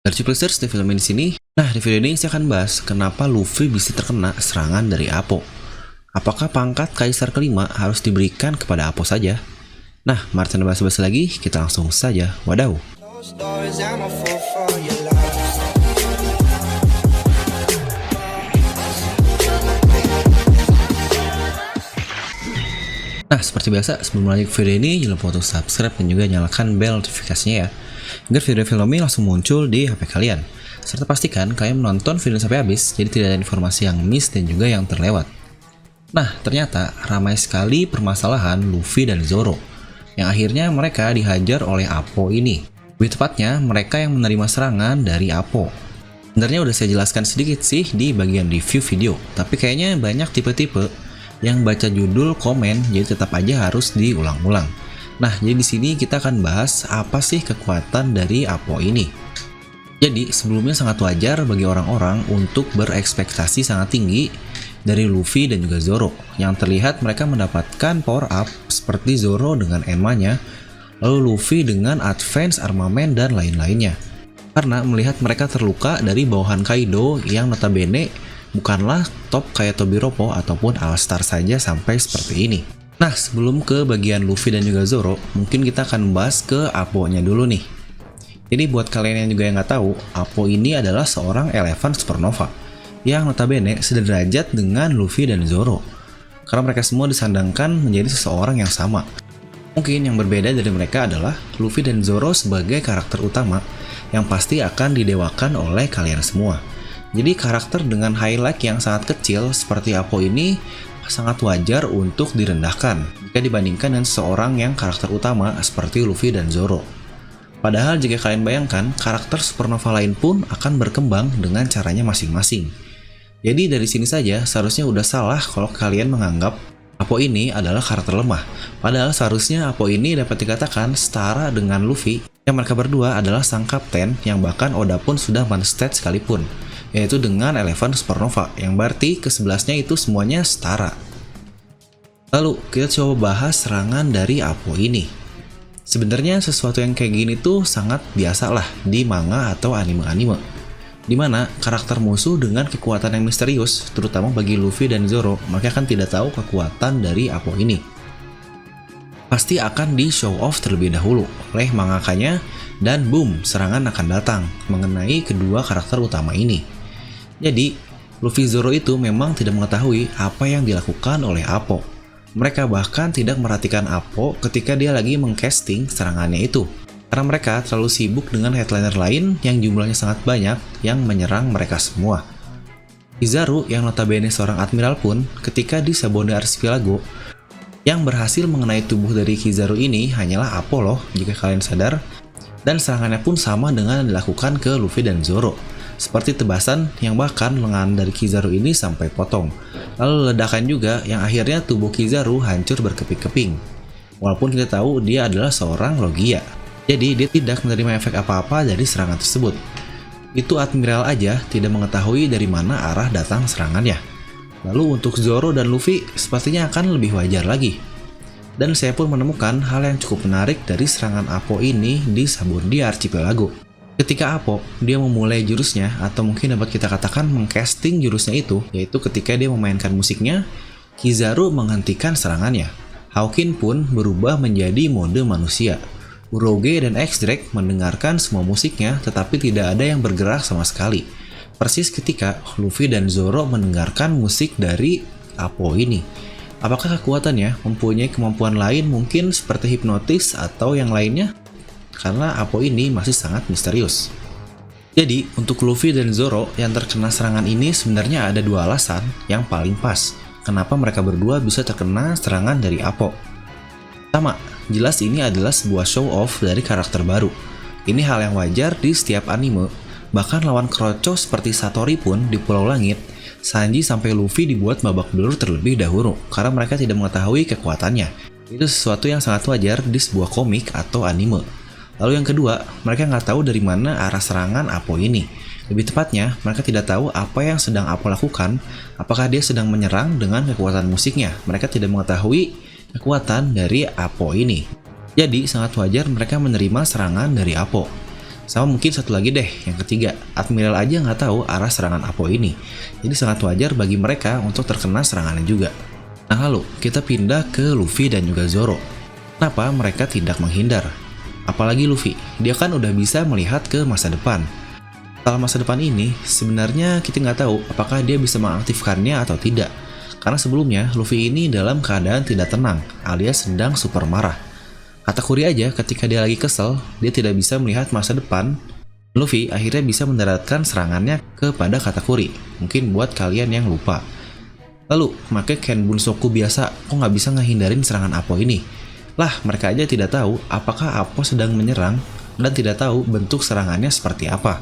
Dari Ciplexers di film ini sini. Nah, di video ini saya akan bahas kenapa Luffy bisa terkena serangan dari Appo. Apakah pangkat Kaisar kelima harus diberikan kepada Appo saja? Nah, mari tanpa basa-basi lagi, kita langsung saja. Wadaw. Nah, seperti biasa, sebelum lanjut ke video ini, jangan lupa untuk subscribe dan juga nyalakan bel notifikasinya ya, agar video film ini langsung muncul di HP kalian. Serta pastikan kalian menonton video sampai habis, jadi tidak ada informasi yang miss dan juga yang terlewat. Nah, ternyata ramai sekali permasalahan Luffy dan Zoro, yang akhirnya mereka dihajar oleh Appo ini. Lebih tepatnya, mereka yang menerima serangan dari Appo. Sebenarnya udah saya jelaskan sedikit sih di bagian review video, tapi kayaknya banyak tipe-tipe yang baca judul komen, jadi tetap aja harus diulang-ulang. Nah, jadi di sini kita akan bahas apa sih kekuatan dari Appo ini. Jadi, sebelumnya sangat wajar bagi orang-orang untuk berekspektasi sangat tinggi dari Luffy dan juga Zoro, yang terlihat mereka mendapatkan power up seperti Zoro dengan Enma-nya, lalu Luffy dengan advance armamen dan lain-lainnya. Karena melihat mereka terluka dari bawahan Kaido yang notabene bukanlah top kayak Tobiropo ataupun All-Star saja sampai seperti ini. Nah, sebelum ke bagian Luffy dan juga Zoro, mungkin kita akan bahas ke Appo-nya dulu nih. Jadi buat kalian yang juga yang nggak tahu, Appo ini adalah seorang Eleven Supernova yang notabene sederajat dengan Luffy dan Zoro, karena mereka semua disandangkan menjadi seseorang yang sama. Mungkin yang berbeda dari mereka adalah Luffy dan Zoro sebagai karakter utama yang pasti akan didewakan oleh kalian semua. Jadi karakter dengan highlight yang sangat kecil seperti Appo ini sangat wajar untuk direndahkan jika dibandingkan dengan seseorang yang karakter utama seperti Luffy dan Zoro. Padahal jika kalian bayangkan, karakter supernova lain pun akan berkembang dengan caranya masing-masing. Jadi dari sini saja seharusnya udah salah kalau kalian menganggap Appo ini adalah karakter lemah. Padahal seharusnya Appo ini dapat dikatakan setara dengan Luffy, yang mereka berdua adalah sang kapten yang bahkan Oda pun sudah men-state sekalipun, yaitu dengan Eleven Supernova, yang berarti ke-11-nya itu semuanya setara. Lalu kita coba bahas serangan dari Appo ini. Sebenarnya sesuatu yang kayak gini tuh sangat biasa lah di manga atau anime-anime, dimana karakter musuh dengan kekuatan yang misterius, terutama bagi Luffy dan Zoro, mereka kan tidak tahu kekuatan dari Appo ini. Pasti akan di show off terlebih dahulu oleh mangakanya, dan boom, serangan akan datang mengenai kedua karakter utama ini. Jadi, Luffy Zoro itu memang tidak mengetahui apa yang dilakukan oleh Appo. Mereka bahkan tidak merhatikan Appo ketika dia lagi mengcasting serangannya itu, karena mereka terlalu sibuk dengan headliner lain yang jumlahnya sangat banyak yang menyerang mereka semua. Kizaru yang notabene seorang admiral pun ketika di Sabone Archipelago, yang berhasil mengenai tubuh dari Kizaru ini hanyalah Appo loh jika kalian sadar, dan serangannya pun sama dengan yang dilakukan ke Luffy dan Zoro, seperti tebasan yang bahkan lengan dari Kizaru ini sampai potong. Lalu ledakan juga yang akhirnya tubuh Kizaru hancur berkeping-keping. Walaupun kita tahu dia adalah seorang Logia, jadi dia tidak menerima efek apa-apa dari serangan tersebut. Itu Admiral aja tidak mengetahui dari mana arah datang serangannya. Lalu untuk Zoro dan Luffy sepertinya akan lebih wajar lagi. Dan saya pun menemukan hal yang cukup menarik dari serangan Appo ini di Saburdi Archipelago. Ketika Appo dia memulai jurusnya, atau mungkin dapat kita katakan mengcasting jurusnya itu, yaitu ketika dia memainkan musiknya, Kizaru menghentikan serangannya. Hawkin pun berubah menjadi mode manusia. Uroge dan X-Drake mendengarkan semua musiknya, tetapi tidak ada yang bergerak sama sekali. Persis ketika Luffy dan Zoro mendengarkan musik dari Appo ini. Apakah kekuatannya mempunyai kemampuan lain mungkin seperti hipnotis atau yang lainnya? Karena Appo ini masih sangat misterius. Jadi, untuk Luffy dan Zoro yang terkena serangan ini sebenarnya ada dua alasan yang paling pas kenapa mereka berdua bisa terkena serangan dari Appo. Pertama, jelas ini adalah sebuah show off dari karakter baru. Ini hal yang wajar di setiap anime, bahkan lawan kroco seperti Satori pun di Pulau Langit, Sanji sampai Luffy dibuat babak belur terlebih dahulu karena mereka tidak mengetahui kekuatannya. Itu sesuatu yang sangat wajar di sebuah komik atau anime. Lalu yang kedua, mereka nggak tahu dari mana arah serangan Appo ini. Lebih tepatnya, mereka tidak tahu apa yang sedang Appo lakukan, apakah dia sedang menyerang dengan kekuatan musiknya. Mereka tidak mengetahui kekuatan dari Appo ini. Jadi, sangat wajar mereka menerima serangan dari Appo. Sama mungkin satu lagi deh, yang ketiga, Admiral aja nggak tahu arah serangan Apo ini. Jadi sangat wajar bagi mereka untuk terkena serangannya juga. Nah lalu, kita pindah ke Luffy dan juga Zoro. Kenapa mereka tidak menghindar? Apalagi Luffy, dia kan udah bisa melihat ke masa depan. Setelah masa depan ini, sebenarnya kita nggak tahu apakah dia bisa mengaktifkannya atau tidak. Karena sebelumnya, Luffy ini dalam keadaan tidak tenang, alias sedang super marah. Katakuri aja ketika dia lagi kesel, dia tidak bisa melihat masa depan. Luffy akhirnya bisa mendaratkan serangannya kepada Katakuri. Mungkin buat kalian yang lupa. Lalu, pakai Ken Bunsoku biasa, kok nggak bisa ngehindarin serangan Apo ini? Lah, mereka aja tidak tahu apakah Apo sedang menyerang dan tidak tahu bentuk serangannya seperti apa.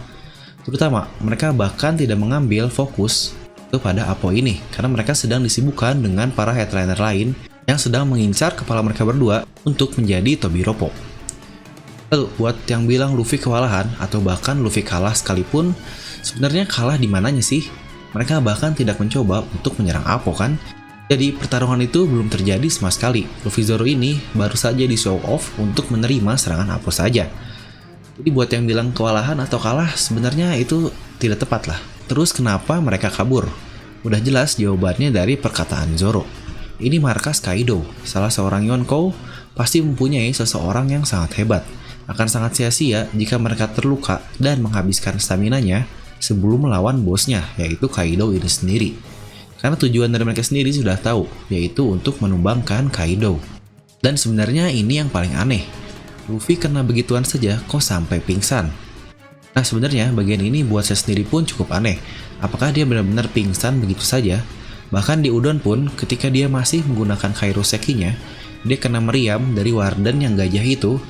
Terutama, mereka bahkan tidak mengambil fokus kepada Apo ini, karena mereka sedang disibukkan dengan para headliner lain yang sedang mengincar kepala mereka berdua untuk menjadi Tobiropo. Lalu, buat yang bilang Luffy kewalahan atau bahkan Luffy kalah sekalipun, sebenarnya kalah di mananya sih? Mereka bahkan tidak mencoba untuk menyerang Apo kan? Jadi pertarungan itu belum terjadi sama sekali. Luffy Zoro ini baru saja di show off untuk menerima serangan Apo saja. Jadi buat yang bilang kewalahan atau kalah, sebenarnya itu tidak tepat lah. Terus kenapa mereka kabur? Udah jelas jawabannya dari perkataan Zoro. Ini markas Kaido, salah seorang Yonkou, pasti mempunyai seseorang yang sangat hebat. Akan sangat sia-sia jika mereka terluka dan menghabiskan staminanya sebelum melawan bosnya, yaitu Kaido ini sendiri. Karena tujuan dari mereka sendiri sudah tahu, yaitu untuk menumbangkan Kaido. Dan sebenarnya ini yang paling aneh. Luffy kena begituan saja kok sampai pingsan. Nah sebenarnya bagian ini buat saya sendiri pun cukup aneh. Apakah dia benar-benar pingsan begitu saja? Bahkan di Udon pun, ketika dia masih menggunakan Kairoseki-nya, dia kena meriam dari warden yang gajah itu,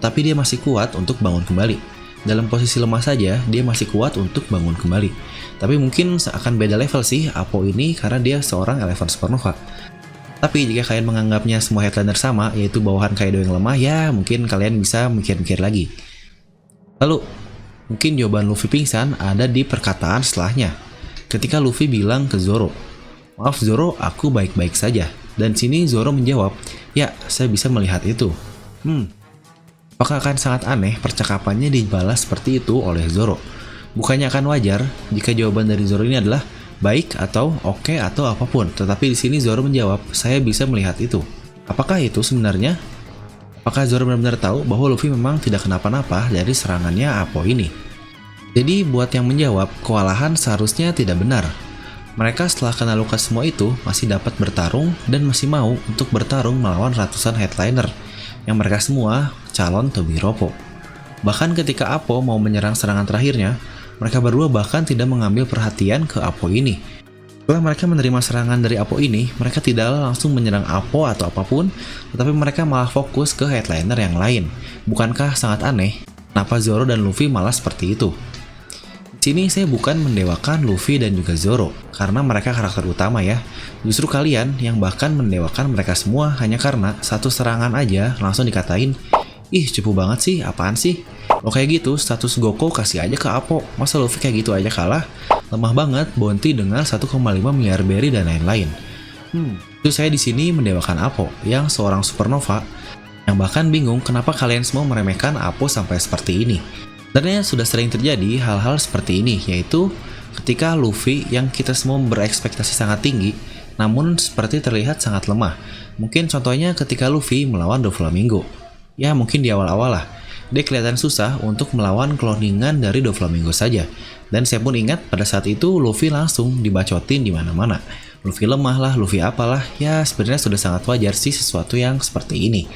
tapi dia masih kuat untuk bangun kembali. Dalam posisi lemah saja, dia masih kuat untuk bangun kembali. Tapi mungkin akan beda level sih Apo ini karena dia seorang Eleven Supernova. Tapi jika kalian menganggapnya semua headliner sama, yaitu bawahan Kaido yang lemah, ya mungkin kalian bisa mikir-mikir lagi. Lalu, mungkin jawaban Luffy pingsan ada di perkataan setelahnya. Ketika Luffy bilang ke Zoro, "Maaf Zoro, aku baik-baik saja." Dan sini Zoro menjawab, "Ya, saya bisa melihat itu." Apakah akan sangat aneh percakapannya dibalas seperti itu oleh Zoro? Bukannya akan wajar jika jawaban dari Zoro ini adalah baik atau oke atau apapun. Tetapi di sini Zoro menjawab, "Saya bisa melihat itu." Apakah itu sebenarnya? Apakah Zoro benar-benar tahu bahwa Luffy memang tidak kenapa-napa dari serangannya Apo ini? Jadi buat yang menjawab, kewalahan seharusnya tidak benar. Mereka setelah kena luka semua itu masih dapat bertarung dan masih mau untuk bertarung melawan ratusan headliner yang mereka semua calon Tobiropo. Bahkan ketika Apo mau menyerang serangan terakhirnya, mereka berdua bahkan tidak mengambil perhatian ke Apo ini. Setelah mereka menerima serangan dari Apo ini, mereka tidak langsung menyerang Apo atau apapun, tetapi mereka malah fokus ke headliner yang lain. Bukankah sangat aneh? Kenapa Zoro dan Luffy malah seperti itu? Di sini saya bukan mendewakan Luffy dan juga Zoro, karena mereka karakter utama ya. Justru kalian yang bahkan mendewakan mereka semua hanya karena satu serangan aja langsung dikatain, "Ih cupu banget sih, apaan sih? Lo kayak gitu, status Goko kasih aja ke Apo, masa Luffy kayak gitu aja kalah? Lemah banget, Bounty dengan 1,5 miliar berry dan lain-lain." Itu saya di sini mendewakan Apo, yang seorang supernova, yang bahkan bingung kenapa kalian semua meremehkan Apo sampai seperti ini. Sebenarnya sudah sering terjadi hal-hal seperti ini, yaitu ketika Luffy yang kita semua berekspektasi sangat tinggi, namun seperti terlihat sangat lemah. Mungkin contohnya ketika Luffy melawan Doflamingo. Ya mungkin di awal-awal lah, dia kelihatan susah untuk melawan cloningan dari Doflamingo saja. Dan saya pun ingat pada saat itu Luffy langsung dibacotin di mana-mana. Luffy lemah lah, Luffy apalah, ya sebenarnya sudah sangat wajar sih sesuatu yang seperti ini.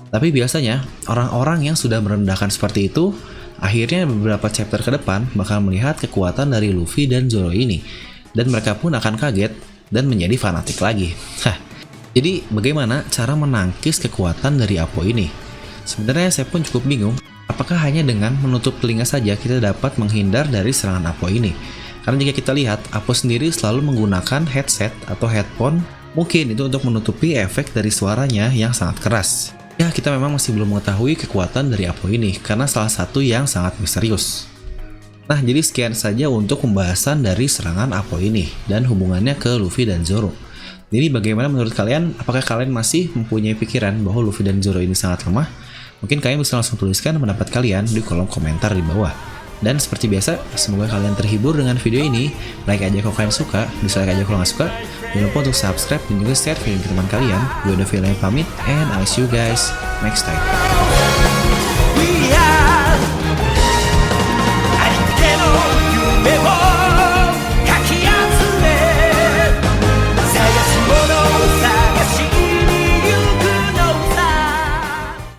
Tapi biasanya orang-orang yang sudah merendahkan seperti itu, akhirnya beberapa chapter ke depan bakal melihat kekuatan dari Luffy dan Zoro ini. Dan mereka pun akan kaget dan menjadi fanatik lagi. Jadi bagaimana cara menangkis kekuatan dari Apo ini? Sebenarnya saya pun cukup bingung, apakah hanya dengan menutup telinga saja kita dapat menghindar dari serangan Apo ini? Karena jika kita lihat, Apo sendiri selalu menggunakan headset atau headphone, mungkin itu untuk menutupi efek dari suaranya yang sangat keras. Ya, kita memang masih belum mengetahui kekuatan dari Apo ini, karena salah satu yang sangat misterius. Nah, jadi sekian saja untuk pembahasan dari serangan Apo ini, dan hubungannya ke Luffy dan Zoro. Jadi bagaimana menurut kalian? Apakah kalian masih mempunyai pikiran bahwa Luffy dan Zoro ini sangat lemah? Mungkin kalian bisa langsung tuliskan pendapat kalian di kolom komentar di bawah. Dan seperti biasa, semoga kalian terhibur dengan video ini. Like aja kalau kalian suka, dislike aja kalau nggak suka. Jangan lupa untuk subscribe dan juga share video ke teman kalian. Gue udah Film pamit, and I'll see you guys next time.